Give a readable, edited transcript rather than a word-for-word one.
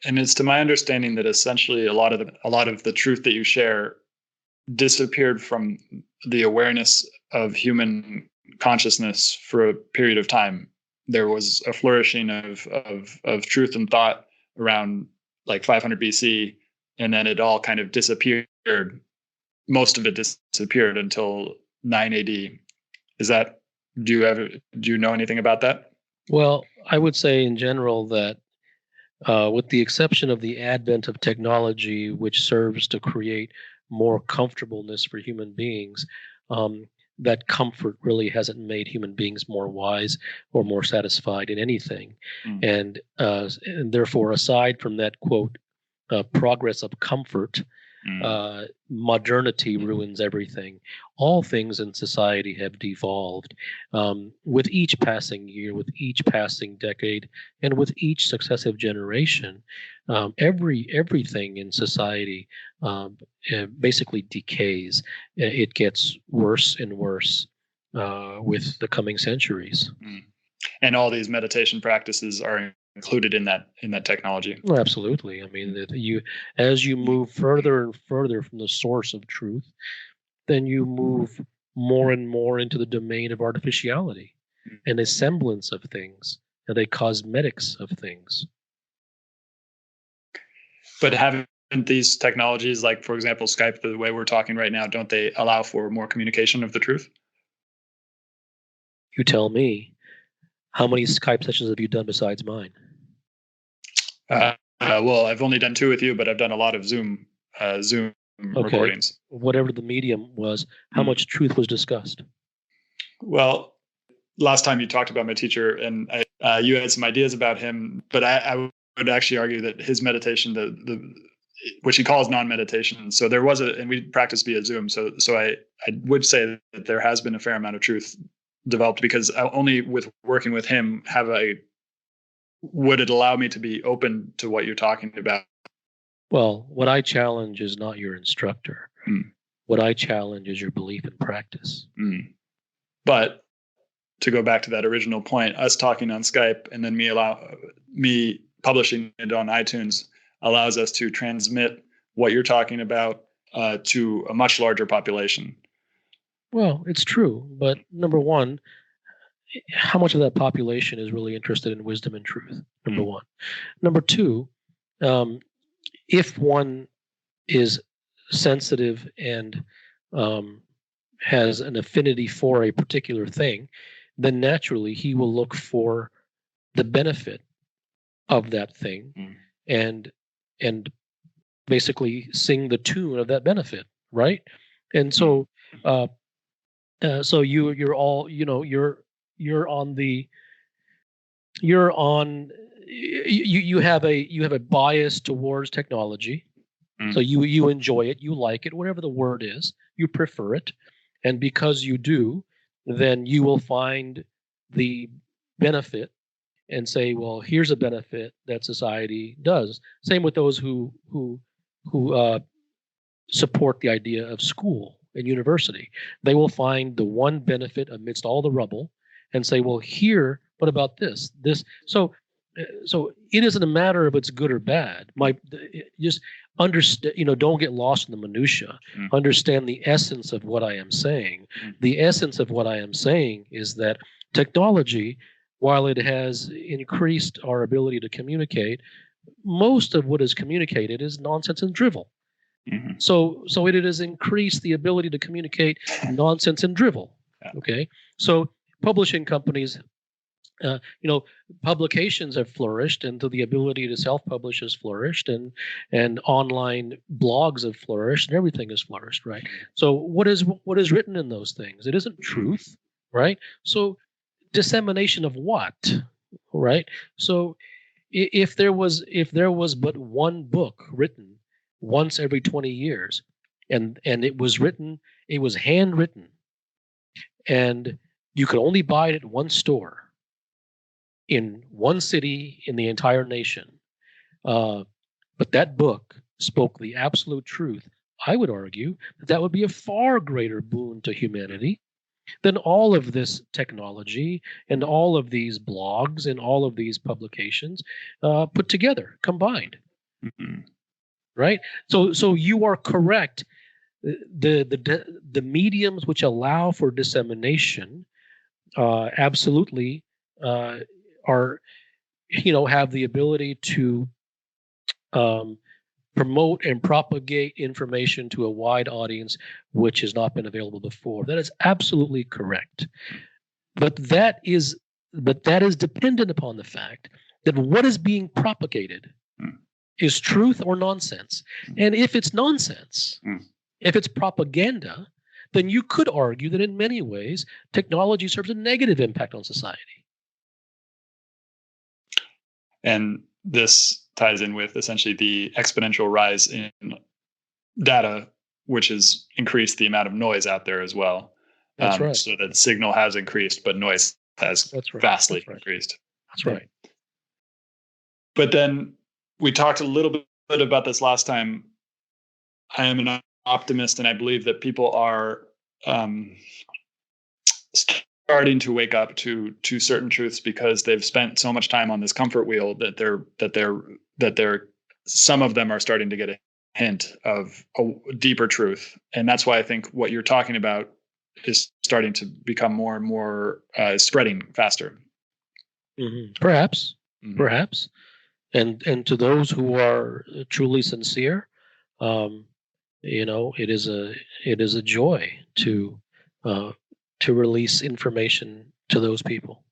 And it's to my understanding that essentially a lot of the truth that you share disappeared from the awareness of human consciousness for a period of time. There was a flourishing of truth and thought around like 500 BC, and then it all kind of disappeared. Most of it disappeared until 9 AD. Is that do you know anything about that? Well, I would say in general that with the exception of the advent of technology, which serves to create more comfortableness for human beings, um, that comfort really hasn't made human beings more wise or more satisfied in anything. Mm. And therefore, aside from that quote, progress of comfort, modernity ruins everything. All things in society have devolved. With each passing year, with each passing decade, and with each successive generation, everything in society basically decays. It gets worse and worse with the coming centuries. Mm. And all these meditation practices are included in that technology. Well, absolutely. I mean, that as you move further and further from the source of truth, then you move more and more into the domain of artificiality and a semblance of things and a cosmetics of things. But haven't these technologies, like for example Skype, the way we're talking right now, don't they allow for more communication of the truth? You tell me, how many Skype sessions have you done besides mine? Well, I've only done two with you, but I've done a lot of Zoom recordings. Whatever the medium was, how much truth was discussed? Well, last time you talked about my teacher, and you had some ideas about him, but I would actually argue that his meditation, the which he calls non-meditation. So there was and we practiced via Zoom. So I would say that there has been a fair amount of truth developed, because only with working with him would it allow me to be open to what you're talking about. Well, what I challenge is not your instructor. What I challenge is your belief in practice. But to go back to that original point, us talking on Skype and then me publishing it on iTunes allows us to transmit what you're talking about to a much larger population. Well, it's true, but number one, how much of that population is really interested in wisdom and truth? Number one. Number two, if one is sensitive and has an affinity for a particular thing, then naturally he will look for the benefit of that thing and basically sing the tune of that benefit, right? And so so you're all, you're on you have a bias towards technology. So you enjoy it, you like it, whatever the word is, you prefer it. And because you do, then you will find the benefit and say, well, here's a benefit that society does. Same with those who support the idea of school and university. They will find the one benefit amidst all the rubble and say, well, here, what about this? So it isn't a matter of it's good or bad. Just understand, don't get lost in the minutia. Understand the essence of what I am saying. The essence of what I am saying is that technology, while it has increased our ability to communicate, most of what is communicated is nonsense and drivel. So it has increased the ability to communicate nonsense and drivel. Okay, so publishing companies, publications have flourished, and the ability to self-publish has flourished, and online blogs have flourished, and everything has flourished, right? So what is written in those things? It isn't truth, right? So dissemination of what, right? So if there was but one book written once every 20 years, and it was handwritten, and you could only buy it at one store in one city in the entire nation, but that book spoke the absolute truth, I would argue that would be a far greater boon to humanity than all of this technology and all of these blogs and all of these publications put together, combined. Mhm. right? So you are correct. The mediums which allow for dissemination absolutely are, have the ability to um, promote and propagate information to a wide audience which has not been available before. That is absolutely correct. But that is dependent upon the fact that what is being propagated Mm. is truth or nonsense. And if it's nonsense, Mm. if it's propaganda, then you could argue that in many ways technology serves a negative impact on society. And this ties in with essentially the exponential rise in data, which has increased the amount of noise out there as well. That's right. So that signal has increased, but noise has That's right. vastly That's right. increased. That's right. But then we talked a little bit about this last time. I am an optimist, and I believe that people are um, starting to wake up to certain truths because they've spent so much time on this comfort wheel that some of them are starting to get a hint of a deeper truth. And that's why I think what you're talking about is starting to become more and more spreading faster. Mm-hmm. Perhaps, Mm-hmm. perhaps, and to those who are truly sincere, um, it is a joy to release information to those people.